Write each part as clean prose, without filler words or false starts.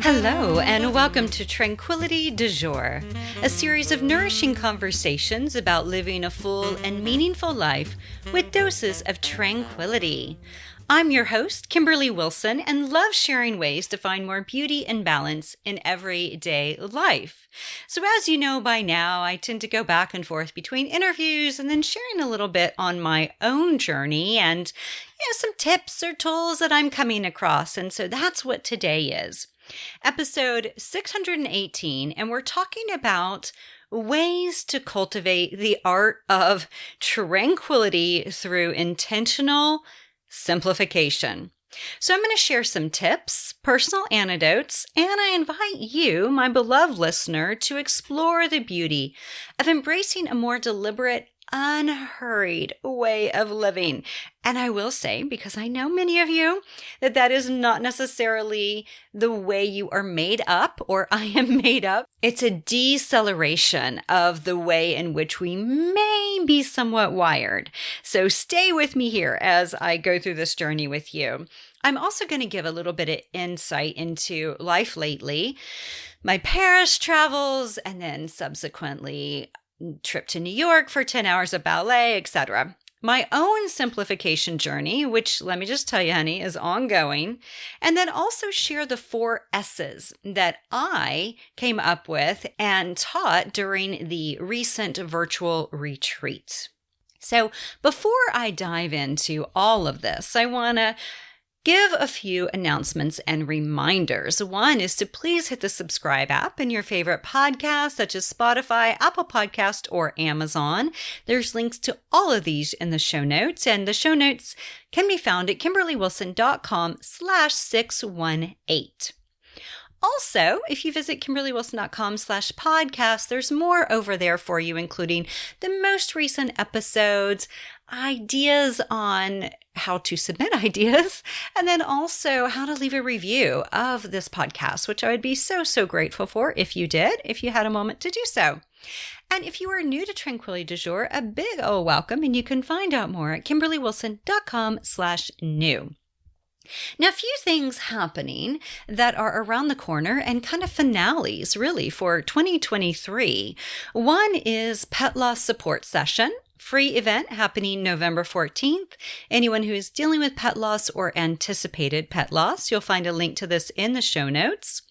Hello, and welcome to Tranquility du Jour, a series of nourishing conversations about living a full and meaningful life with doses of tranquility. I'm your host, Kimberly Wilson, and love sharing ways to find more beauty and balance in everyday life. So as you know by now, I tend to go back and forth between interviews and then sharing a little bit on my own journey and some tips or tools that I'm coming across. And so that's what today is. Episode 618, and we're talking about ways to cultivate the art of tranquility through intentional simplification. So I'm going to share some tips, personal anecdotes, and I invite you, my beloved listener, to explore the beauty of embracing a more deliberate, unhurried way of living. And I will say, because I know many of you, that is not necessarily the way you are made up or I am made up. It's a deceleration of the way in which we may be somewhat wired. So stay with me here as I go through this journey with you. I'm also going to give a little bit of insight into life lately, my Paris travels, and then subsequently trip to New York for 10 hours of ballet, etc. My own simplification journey, which let me just tell you, honey, is ongoing. And then also share the 4 S's that I came up with and taught during the recent virtual retreat. So before I dive into all of this, I want to give a few announcements and reminders. One is to please hit the subscribe app in your favorite podcast, such as Spotify, Apple Podcast, or Amazon. There's links to all of these in the show notes, and the show notes can be found at kimberlywilson.com/618. Also, if you visit kimberlywilson.com/podcast, there's more over there for you, including the most recent episodes, ideas on how to submit ideas, and then also how to leave a review of this podcast, which I would be so grateful for if you did, if you had a moment to do so. And if you are new to Tranquility du Jour, a big old welcome, and you can find out more at kimberlywilson.com/new. Now, a few things happening that are around the corner and kind of finales, really, for 2023. One is Pet Loss Support Session, free event happening November 14th. Anyone who is dealing with pet loss or anticipated pet loss, you'll find a link to this in the show notes.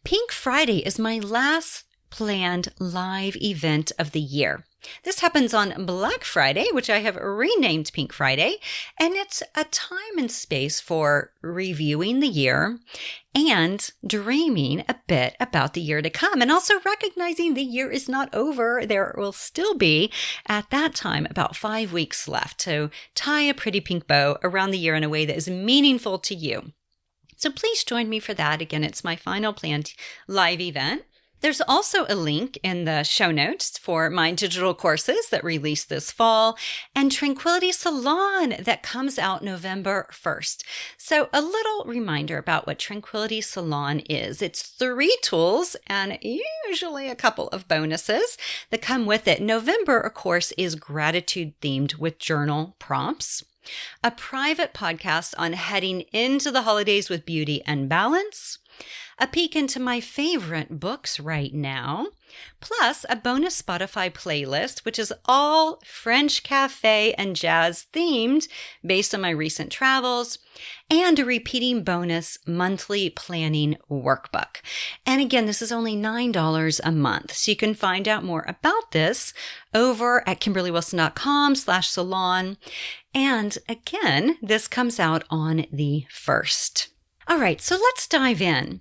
Pink Friday is my last planned live event of the year. This happens on Black Friday, which I have renamed Pink Friday, and it's a time and space for reviewing the year and dreaming a bit about the year to come, and also recognizing the year is not over. There will still be, at that time, about 5 weeks left to tie a pretty pink bow around the year in a way that is meaningful to you. So please join me for that. Again, it's my final planned live event. There's also a link in the show notes for my digital courses that release this fall and Tranquility Salon that comes out November 1st. So a little reminder about what Tranquility Salon is. It's 3 tools and usually a couple of bonuses that come with it. November, of course, is gratitude themed with journal prompts, a private podcast on heading into the holidays with beauty and balance, a peek into my favorite books right now, plus a bonus Spotify playlist, which is all French cafe and jazz themed based on my recent travels, and a repeating bonus monthly planning workbook. And again, this is only $9 a month. So you can find out more about this over at kimberlywilson.com/salon. And again, this comes out on the 1st. All right, so let's dive in.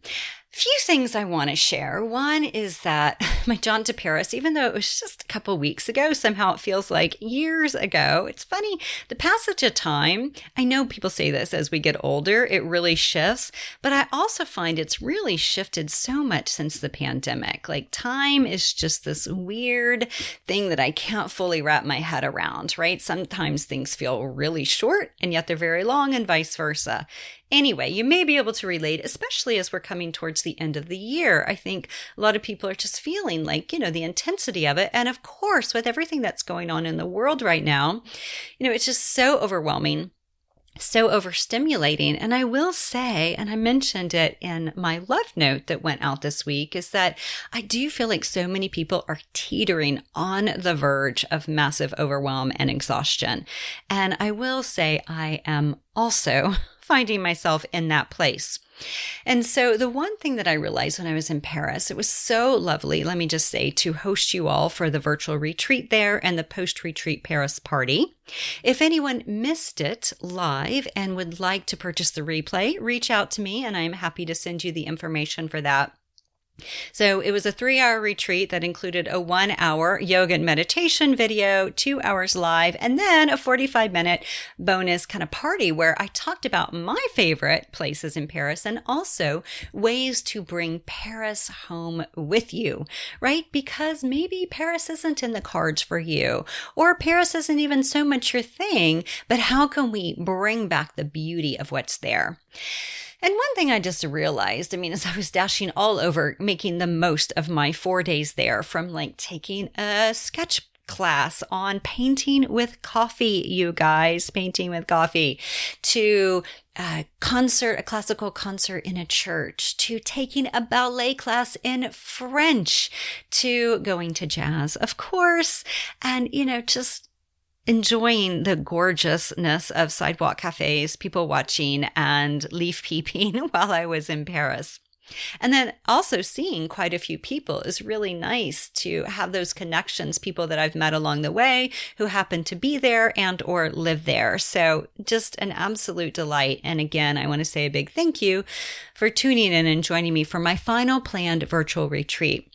Few things I want to share. One is that my jaunt to Paris, even though it was just a couple weeks ago, somehow it feels like years ago. It's funny, the passage of time, I know people say this as we get older, it really shifts, but I also find it's really shifted so much since the pandemic. Like time is just this weird thing that I can't fully wrap my head around, right? Sometimes things feel really short and yet they're very long and vice versa. Anyway, you may be able to relate, especially as we're coming towards the end of the year. I think a lot of people are just feeling like, the intensity of it. And of course, with everything that's going on in the world right now, it's just so overwhelming. so overstimulating. And I will say, and I mentioned it in my love note that went out this week, is that I do feel like so many people are teetering on the verge of massive overwhelm and exhaustion. And I will say I am also finding myself in that place. And so the one thing that I realized when I was in Paris, it was so lovely, let me just say, to host you all for the virtual retreat there and the post-retreat Paris party. If anyone missed it live and would like to purchase the replay, reach out to me and I'm happy to send you the information for that. So it was a 3-hour retreat that included a 1-hour yoga and meditation video, 2 hours live, and then a 45-minute bonus kind of party where I talked about my favorite places in Paris and also ways to bring Paris home with you, right? Because maybe Paris isn't in the cards for you, or Paris isn't even so much your thing, but how can we bring back the beauty of what's there? And one thing I just realized, as I was dashing all over making the most of my 4 days there, from like taking a sketch class on painting with coffee, you guys, painting with coffee, to a classical concert in a church, to taking a ballet class in French, to going to jazz, of course, and, just enjoying the gorgeousness of sidewalk cafes, people watching, and leaf peeping while I was in Paris. And then also seeing quite a few people is really nice to have those connections, people that I've met along the way who happen to be there and or live there. So just an absolute delight. And again, I want to say a big thank you for tuning in and joining me for my final planned virtual retreat.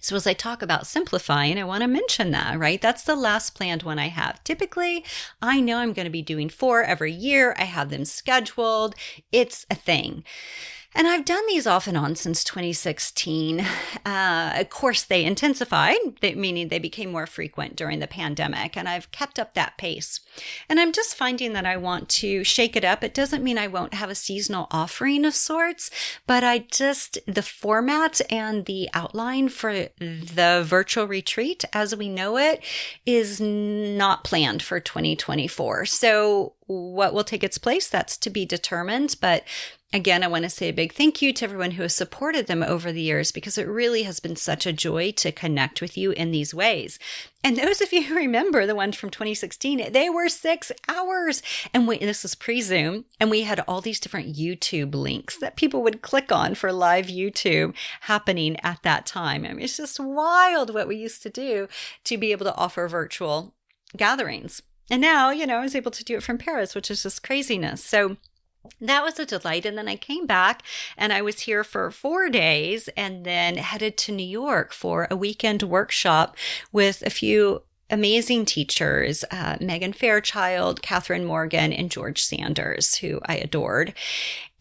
So as I talk about simplifying, I want to mention that, right? That's the last planned one I have. Typically, I know I'm going to be doing 4 every year. I have them scheduled. It's a thing. And I've done these off and on since 2016. Of course, they intensified, meaning they became more frequent during the pandemic, and I've kept up that pace. And I'm just finding that I want to shake it up. It doesn't mean I won't have a seasonal offering of sorts, but the format and the outline for the virtual retreat as we know it is not planned for 2024. So what will take its place, that's to be determined. But again, I want to say a big thank you to everyone who has supported them over the years, because it really has been such a joy to connect with you in these ways. And those of you who remember the ones from 2016, they were 6 hours. And this was pre-Zoom, and we had all these different YouTube links that people would click on for live YouTube happening at that time. It's just wild what we used to do to be able to offer virtual gatherings. And now, I was able to do it from Paris, which is just craziness. So that was a delight. And then I came back and I was here for 4 days and then headed to New York for a weekend workshop with a few amazing teachers, Megan Fairchild, Catherine Morgan, and George Sanders, who I adored.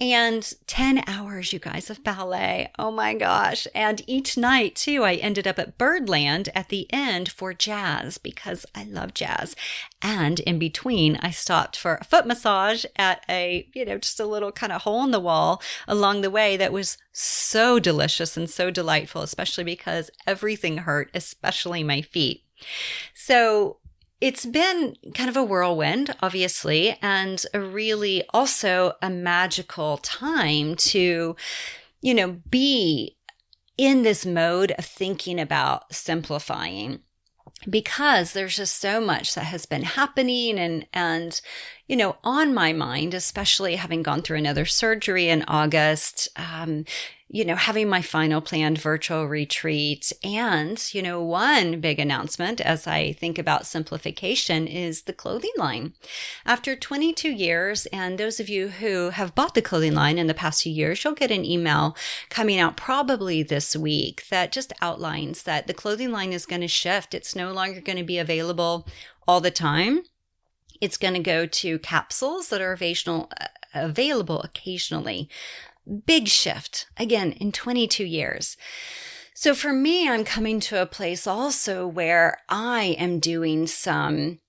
And 10 hours, you guys, of ballet. Oh my gosh. And each night too, I ended up at Birdland at the end for jazz because I love jazz. And in between, I stopped for a foot massage at just a little kind of hole in the wall along the way that was so delicious and so delightful, especially because everything hurt, especially my feet. So it's been kind of a whirlwind, obviously, and really also a magical time to, be in this mode of thinking about simplifying, because there's just so much that has been happening and on my mind, especially having gone through another surgery in August, having my final planned virtual retreat. And, one big announcement as I think about simplification is the clothing line. After 22 years, and those of you who have bought the clothing line in the past few years, you'll get an email coming out probably this week that just outlines that the clothing line is going to shift. It's no longer going to be available all the time. It's going to go to capsules that are available occasionally. Big shift, again, in 22 years. So for me, I'm coming to a place also where I am doing some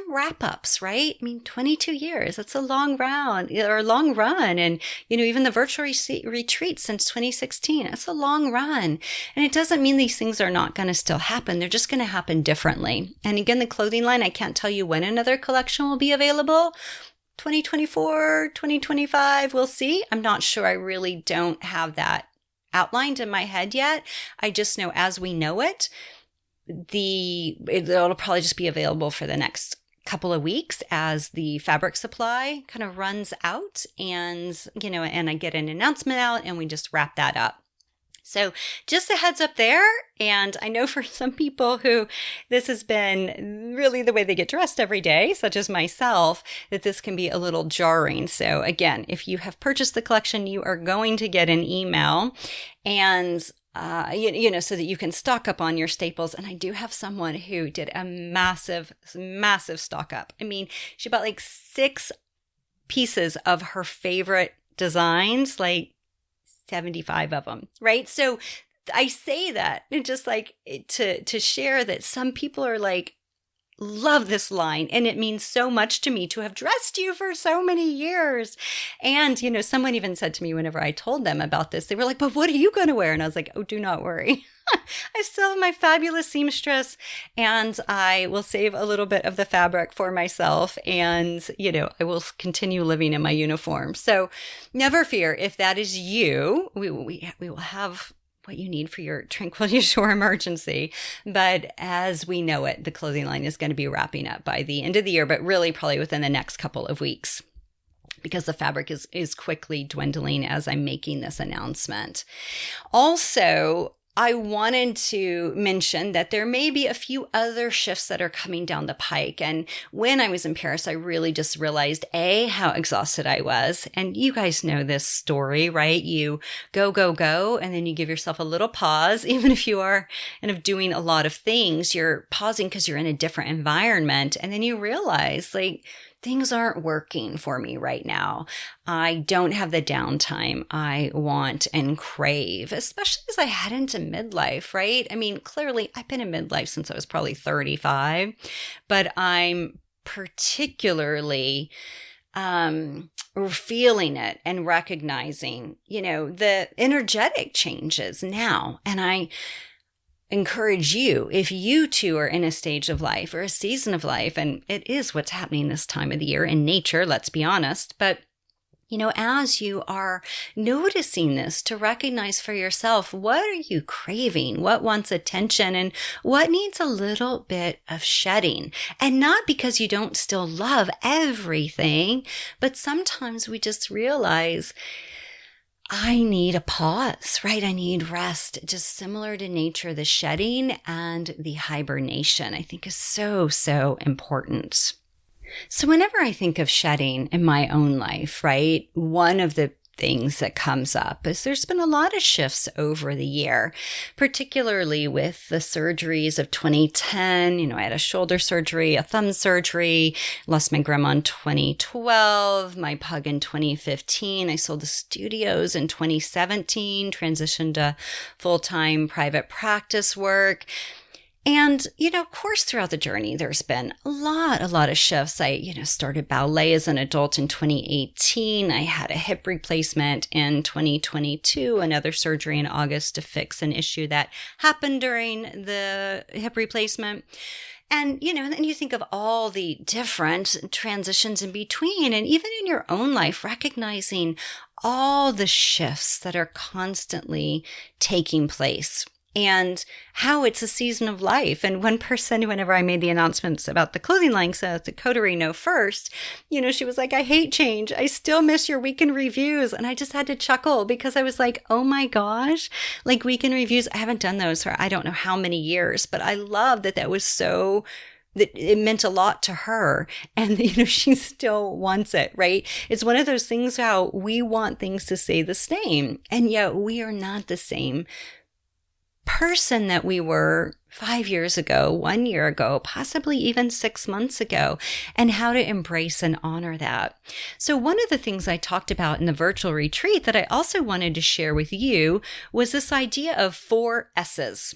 wrap-ups, right? 22 years, that's a long run. And, even the virtual retreat since 2016, that's a long run. And it doesn't mean these things are not going to still happen. They're just going to happen differently. And again, the clothing line, I can't tell you when another collection will be available, 2024, 2025, we'll see. I'm not sure. I really don't have that outlined in my head yet. I just know as we know it, it'll probably just be available for the next couple of weeks as the fabric supply kind of runs out, and I get an announcement out and we just wrap that up. So just a heads up there. And I know for some people who this has been really the way they get dressed every day, such as myself, that this can be a little jarring. So again, if you have purchased the collection, you are going to get an email, and so that you can stock up on your staples. And I do have someone who did a massive, massive stock up. I mean, she bought like 6 pieces of her favorite designs, like 75 of them, right? So I say that just like to share that some people are like, love this line. And it means so much to me to have dressed you for so many years. And, someone even said to me whenever I told them about this, they were like, but what are you going to wear? And I was like, oh, do not worry. I still have my fabulous seamstress, and I will save a little bit of the fabric for myself. And, I will continue living in my uniform. So never fear. If that is you, we will have what you need for your Tranquility du Jour emergency. But as we know it, the clothing line is going to be wrapping up by the end of the year, but really probably within the next couple of weeks, because the fabric is quickly dwindling as I'm making this announcement. Also, I wanted to mention that there may be a few other shifts that are coming down the pike. And when I was in Paris, I really just realized, how exhausted I was. And you guys know this story, right? You go, go, go, and then you give yourself a little pause. Even if you are kind of doing a lot of things, you're pausing because you're in a different environment. And then you realize, like, things aren't working for me right now. I don't have the downtime I want and crave, especially as I head into midlife, right? I mean, clearly I've been in midlife since I was probably 35, but I'm particularly feeling it and recognizing, the energetic changes now. And I encourage you, if you too are in a stage of life or a season of life, and it is what's happening this time of the year in nature, let's be honest, but as you are noticing this, to recognize for yourself, what are you craving? What wants attention? And what needs a little bit of shedding? And not because you don't still love everything, but sometimes we just realize, I need a pause, right? I need rest. Just similar to nature, the shedding and the hibernation, I think, is so, so important. So whenever I think of shedding in my own life, right, one of the things that comes up is there's been a lot of shifts over the year, particularly with the surgeries of 2010. I had a shoulder surgery, a thumb surgery, lost my grandma in 2012, my pug in 2015. I sold the studios in 2017, transitioned to full-time private practice work. And, of course, throughout the journey, there's been a lot of shifts. I, started ballet as an adult in 2018. I had a hip replacement in 2022, another surgery in August to fix an issue that happened during the hip replacement. And, then you think of all the different transitions in between, and even in your own life, recognizing all the shifts that are constantly taking place. And how it's a season of life. And one person, whenever I made the announcements about the clothing line, so the coterie know first, she was like, I hate change. I still miss your weekend reviews. And I just had to chuckle because I was like, oh my gosh, like weekend reviews. I haven't done those for I don't know how many years, but I love that was so that it meant a lot to her. And, she still wants it, right? It's one of those things how we want things to stay the same. And yet we are not the same person that we were 5 years ago, 1 year ago, possibly even 6 months ago, and how to embrace and honor that. So one of the things I talked about in the virtual retreat that I also wanted to share with you was this idea of 4 S's.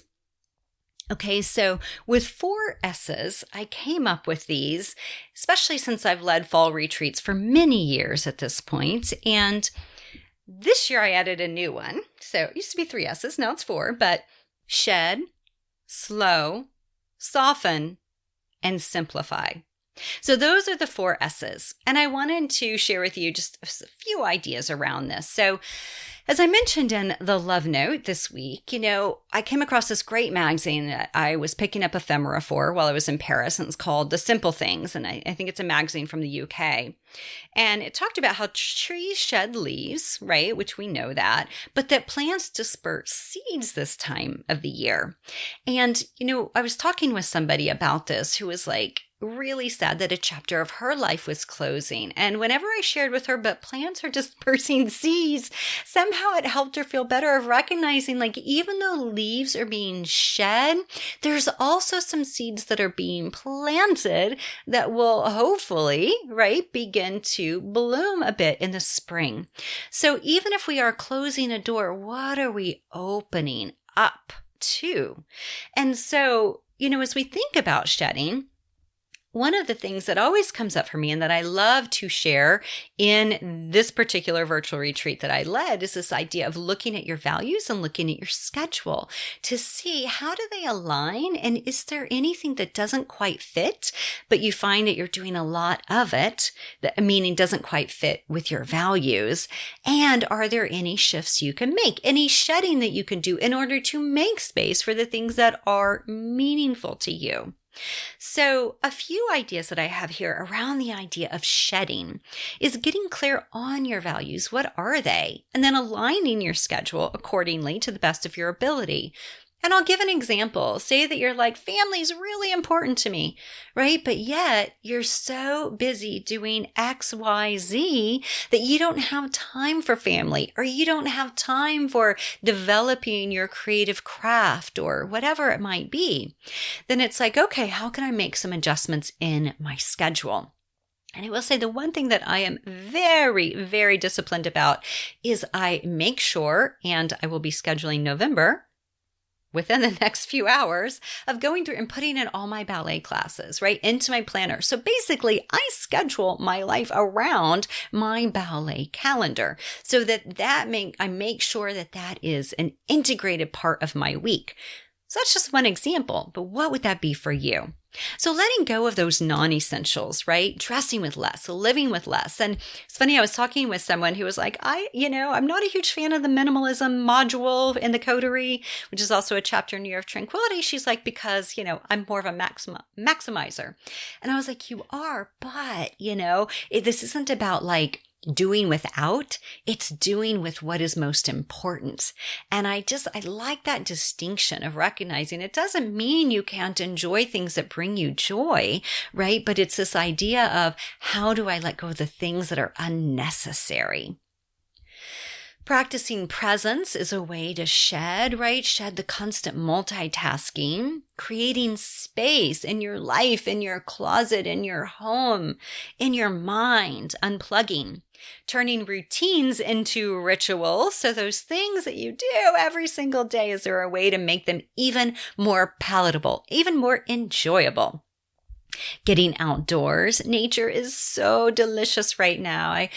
Okay, so with 4 S's, I came up with these, especially since I've led fall retreats for many years at this point. And this year I added a new one. So it used to be 3 S's, now it's 4, but shed, slow, soften, and simplify. So those are the 4 S's. And I wanted to share with you just a few ideas around this. So as I mentioned in the love note this week, I came across this great magazine that I was picking up ephemera for while I was in Paris, and it's called The Simple Things. And I think it's a magazine from the UK. And it talked about how trees shed leaves, right? Which we know that, but that plants disperse seeds this time of the year. And, I was talking with somebody about this who was like, really sad that a chapter of her life was closing. And whenever I shared with her, but plants are dispersing seeds, somehow it helped her feel better of recognizing, like, even though leaves are being shed, there's also some seeds that are being planted that will hopefully, right, begin to bloom a bit in the spring. So even if we are closing a door, what are we opening up to? And so, as we think about shedding, one of the things that always comes up for me and that I love to share in this particular virtual retreat that I led is this idea of looking at your values and looking at your schedule to see how do they align, and is there anything that doesn't quite fit, but you find that you're doing a lot of it, meaning doesn't quite fit with your values, and are there any shifts you can make, any shedding that you can do in order to make space for the things that are meaningful to you. So a few ideas that I have here around the idea of shedding is getting clear on your values. What are they? And then aligning your schedule accordingly to the best of your ability. And I'll give an example. Say that you're like, family's really important to me, right? But yet you're so busy doing X, Y, Z that you don't have time for family, or you don't have time for developing your creative craft or whatever it might be. Then it's like, okay, how can I make some adjustments in my schedule? And I will say the one thing that I am very, very disciplined about is I make sure, and I will be scheduling November within the next few hours, of going through and putting in all my ballet classes, right, into my planner. So basically, I schedule my life around my ballet calendar so that I make sure that that is an integrated part of my week. So that's just one example, but what would that be for you? So letting go of those non-essentials, right? Dressing with less, living with less. And it's funny, I was talking with someone who was like, I'm not a huge fan of the minimalism module in the Coterie, which is also a chapter in Year of Tranquility. She's like, because, I'm more of a maximizer. And I was like, you are, but, this isn't about like doing without, it's doing with what is most important. And I like that distinction of recognizing it doesn't mean you can't enjoy things that bring you joy, right? But it's this idea of how do I let go of the things that are unnecessary? Practicing presence is a way to shed, right? Shed the constant multitasking, creating space in your life, in your closet, in your home, in your mind, unplugging, turning routines into rituals. So those things that you do every single day, is there a way to make them even more palatable, even more enjoyable? Getting outdoors. Nature is so delicious right now.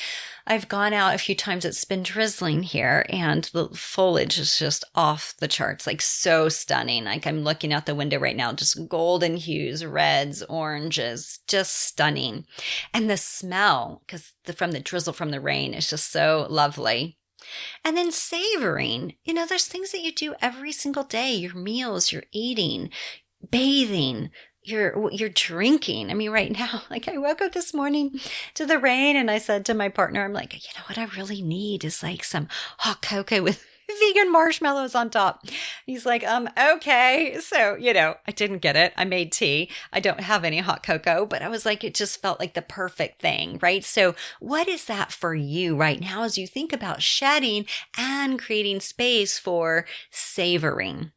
I've gone out a few times. It's been drizzling here and the foliage is just off the charts, like so stunning. Like I'm looking out the window right now, just golden hues, reds, oranges, just stunning. And the smell, because from the drizzle from the rain, is just so lovely. And then savoring, there's things that you do every single day, your meals, your eating, bathing, you're drinking. I mean, right now, like I woke up this morning to the rain and I said to my partner, I'm like, what I really need is like some hot cocoa with vegan marshmallows on top. He's like, okay. So, I didn't get it. I made tea. I don't have any hot cocoa, but I was like, it just felt like the perfect thing, right? So what is that for you right now as you think about shedding and creating space for savoring?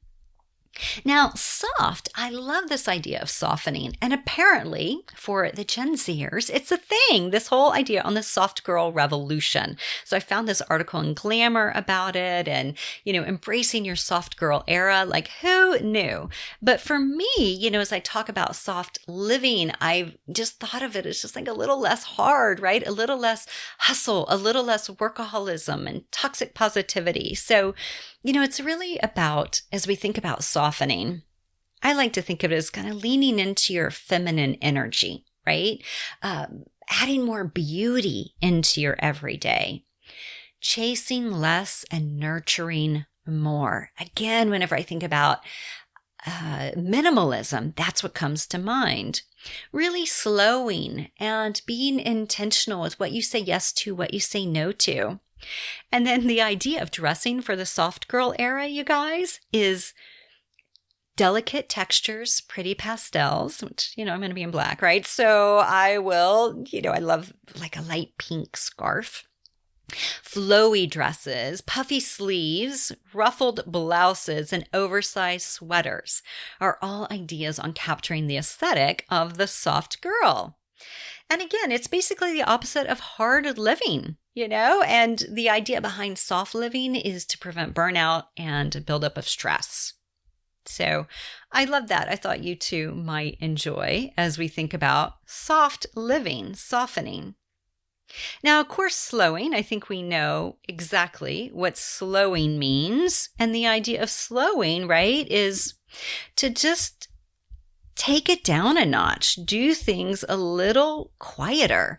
Now, soft, I love this idea of softening. And apparently for the Gen Zers, it's a thing, this whole idea on the soft girl revolution. So I found this article in Glamour about it and, embracing your soft girl era, like who knew? But for me, as I talk about soft living, I've just thought of it as just like a little less hard, right? A little less hustle, a little less workaholism and toxic positivity. So, it's really about, as we think about softening, I like to think of it as kind of leaning into your feminine energy, right? Adding more beauty into your everyday, chasing less and nurturing more. Again, whenever I think about minimalism, that's what comes to mind. Really slowing and being intentional with what you say yes to, what you say no to. And then the idea of dressing for the soft girl era, you guys, is delicate textures, pretty pastels, which, I'm going to be in black, right? So I will, I love like a light pink scarf. Flowy dresses, puffy sleeves, ruffled blouses, and oversized sweaters are all ideas on capturing the aesthetic of the soft girl. And again, it's basically the opposite of hard living, and the idea behind soft living is to prevent burnout and buildup of stress. So I love that. I thought you too might enjoy as we think about soft living, softening. Now, of course, slowing, I think we know exactly what slowing means. And the idea of slowing, right, is to just take it down a notch, do things a little quieter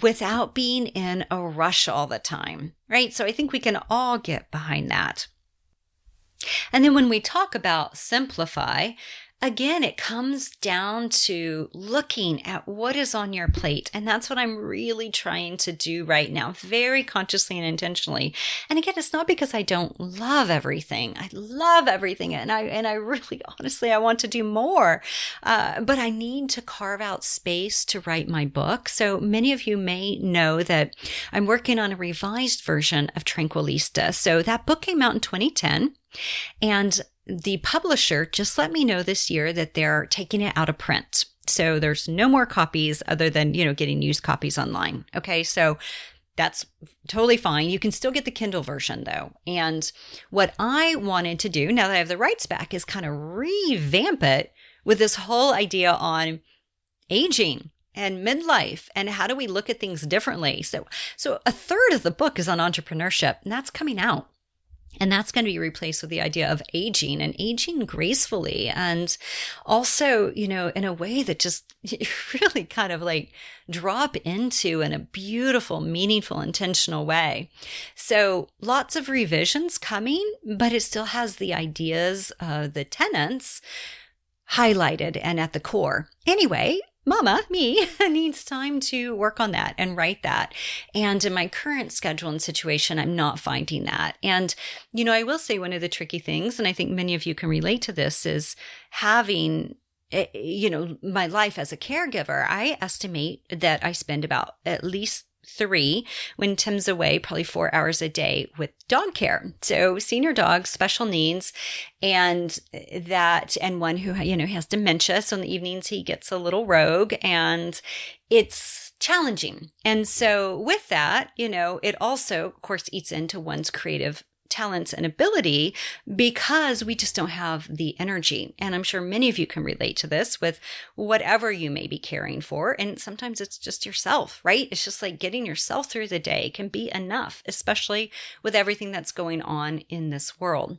without being in a rush all the time, right? So I think we can all get behind that. And then when we talk about simplify, again, it comes down to looking at what is on your plate. And that's what I'm really trying to do right now, very consciously and intentionally. And again, it's not because I don't love everything. I love everything. And I really, honestly, I want to do more. But I need to carve out space to write my book. So many of you may know that I'm working on a revised version of Tranquilista. So that book came out in 2010. And the publisher just let me know this year that they're taking it out of print. So there's no more copies other than, getting used copies online. Okay. So that's totally fine. You can still get the Kindle version though. And what I wanted to do now that I have the rights back is kind of revamp it with this whole idea on aging and midlife and how do we look at things differently. So a third of the book is on entrepreneurship, and that's coming out. And that's going to be replaced with the idea of aging and aging gracefully. And also, in a way that just really kind of like drop into in a beautiful, meaningful, intentional way. So lots of revisions coming, but it still has the ideas, the tenets highlighted and at the core. Anyway, Mama, me, needs time to work on that and write that. And in my current schedule and situation, I'm not finding that. And, I will say one of the tricky things, and I think many of you can relate to this, is having, my life as a caregiver. I estimate that I spend about at least 3 when Tim's away, probably 4 hours a day with dog care. So senior dogs, special needs, and one who, has dementia. So in the evenings he gets a little rogue and it's challenging. And so with that, it also, of course, eats into one's creative talents and ability because we just don't have the energy. And I'm sure many of you can relate to this with whatever you may be caring for. And sometimes it's just yourself, right? It's just like getting yourself through the day can be enough, especially with everything that's going on in this world.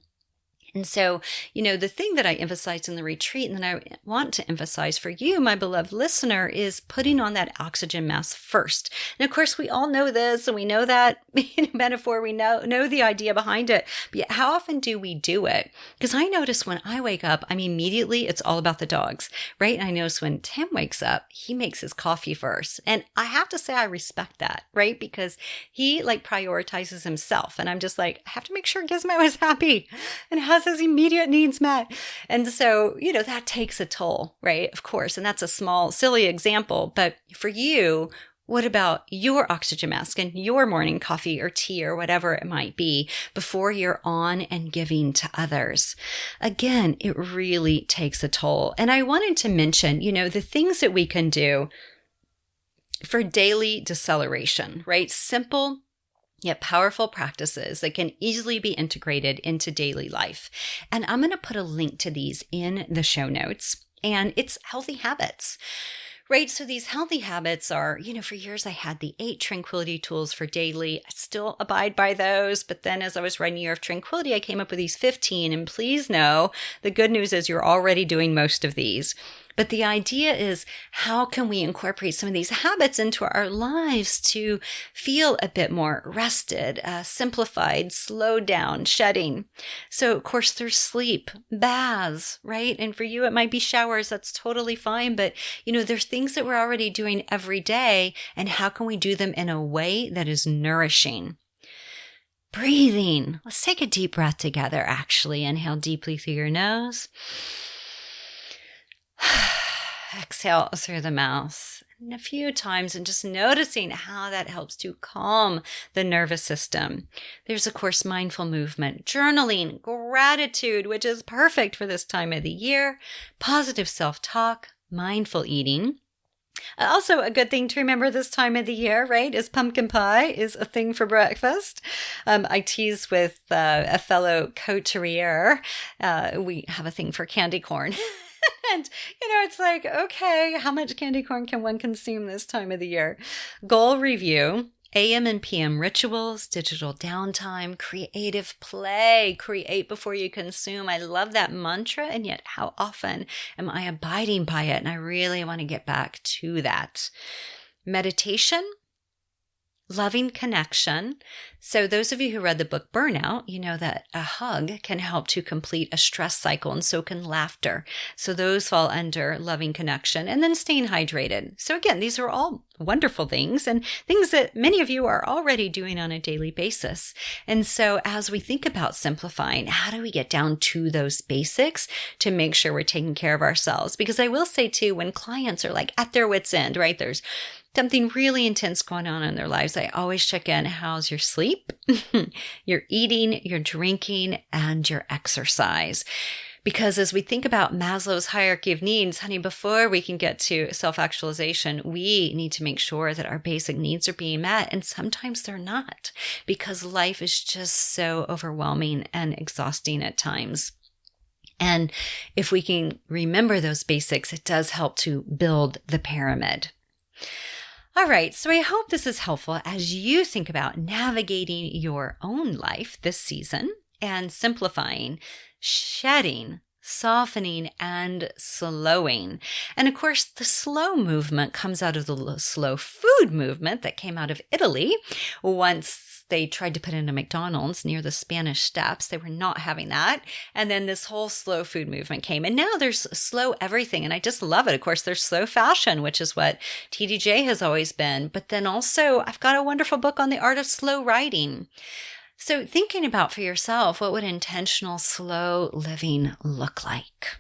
And so, the thing that I emphasized in the retreat and that I want to emphasize for you, my beloved listener, is putting on that oxygen mask first. And of course, we all know this and we know that metaphor, we know the idea behind it. But yet how often do we do it? Because I notice when I wake up, immediately it's all about the dogs, right? And I notice when Tim wakes up, he makes his coffee first. And I have to say I respect that, right? Because he prioritizes himself. And I'm just like, I have to make sure Gizmo is happy and has his immediate needs met. And so, that takes a toll, right? Of course. And that's a small, silly example. But for you, what about your oxygen mask and your morning coffee or tea or whatever it might be before you're on and giving to others? Again, it really takes a toll. And I wanted to mention, the things that we can do for daily deceleration, right? Simple yet powerful practices that can easily be integrated into daily life. And I'm going to put a link to these in the show notes. And it's healthy habits, right? So these healthy habits are, for years I had the 8 tranquility tools for daily. I still abide by those. But then as I was writing Year of Tranquility, I came up with these 15. And please know, the good news is you're already doing most of these. But the idea is, how can we incorporate some of these habits into our lives to feel a bit more rested, simplified, slowed down, shedding? So, of course, there's sleep, baths, right? And for you, it might be showers. That's totally fine. But, there's things that we're already doing every day. And how can we do them in a way that is nourishing? Breathing. Let's take a deep breath together, actually. Inhale deeply through your nose. Exhale through the mouth. And a few times, and just noticing how that helps to calm the nervous system. There's, of course, mindful movement, journaling, gratitude, which is perfect for this time of the year, positive self-talk, mindful eating. Also, a good thing to remember this time of the year, right, is pumpkin pie is a thing for breakfast. I tease with a fellow couturier. We have a thing for candy corn. And, it's like, okay, how much candy corn can one consume this time of the year? Goal review. AM and PM rituals, digital downtime, creative play, create before you consume. I love that mantra, and yet how often am I abiding by it? And I really want to get back to that. Meditation, loving connection. So those of you who read the book Burnout, you know that a hug can help to complete a stress cycle, and so can laughter. So those fall under loving connection. And then staying hydrated. So again, these are all wonderful things and things that many of you are already doing on a daily basis. And so as we think about simplifying, how do we get down to those basics to make sure we're taking care of ourselves? Because I will say too, when clients are like at their wits' end, right? There's something really intense going on in their lives, I always check in. How's your sleep? Your eating, your drinking, and your exercise. Because as we think about Maslow's hierarchy of needs, honey, before we can get to self-actualization, we need to make sure that our basic needs are being met. And sometimes they're not, because life is just so overwhelming and exhausting at times. And if we can remember those basics, it does help to build the pyramid. All right, so I hope this is helpful as you think about navigating your own life this season and simplifying, shedding, softening, and slowing. And of course, the slow movement comes out of the slow food movement that came out of Italy once they tried to put in a McDonald's near the Spanish Steps. They were not having that. And then this whole slow food movement came. And now there's slow everything. And I just love it. Of course, there's slow fashion, which is what TDJ has always been. But then also, I've got a wonderful book on the art of slow writing. So thinking about for yourself, what would intentional slow living look like?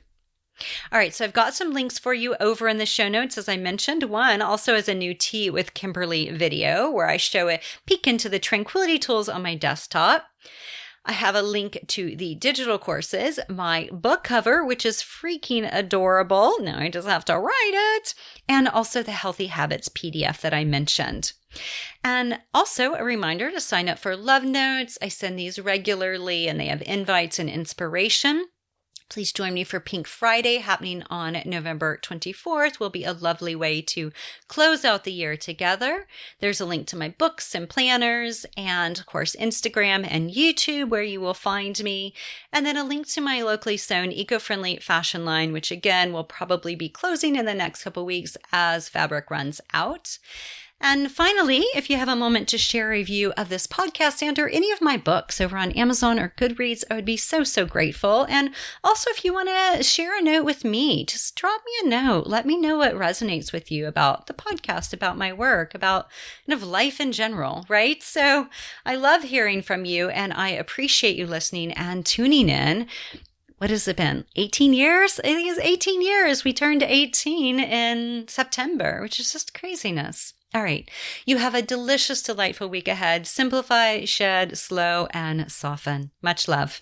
All right, so I've got some links for you over in the show notes, as I mentioned. One also is a new Tea with Kimberly video where I show a peek into the Tranquility tools on my desktop. I have a link to the digital courses, my book cover, which is freaking adorable. Now I just have to write it. And also the Healthy Habits PDF that I mentioned. And also a reminder to sign up for Love Notes. I send these regularly and they have invites and inspiration. Please join me for Pink Friday happening on November 24th. Will be a lovely way to close out the year together. There's a link to my books and planners and, of course, Instagram and YouTube where you will find me. And then a link to my locally sewn eco-friendly fashion line, which again will probably be closing in the next couple weeks as fabric runs out. And finally, if you have a moment to share a review of this podcast and or any of my books over on Amazon or Goodreads, I would be so kind. And also, if you want to share a note with me, just drop me a note. Let me know what resonates with you about the podcast, about my work, about kind of life in general, right? So I love hearing from you and I appreciate you listening and tuning in. What has it been? 18 years? I think it's 18 years. We turned 18 in September, which is just craziness. All right. You have a delicious, delightful week ahead. Simplify, shed, slow, and soften. Much love.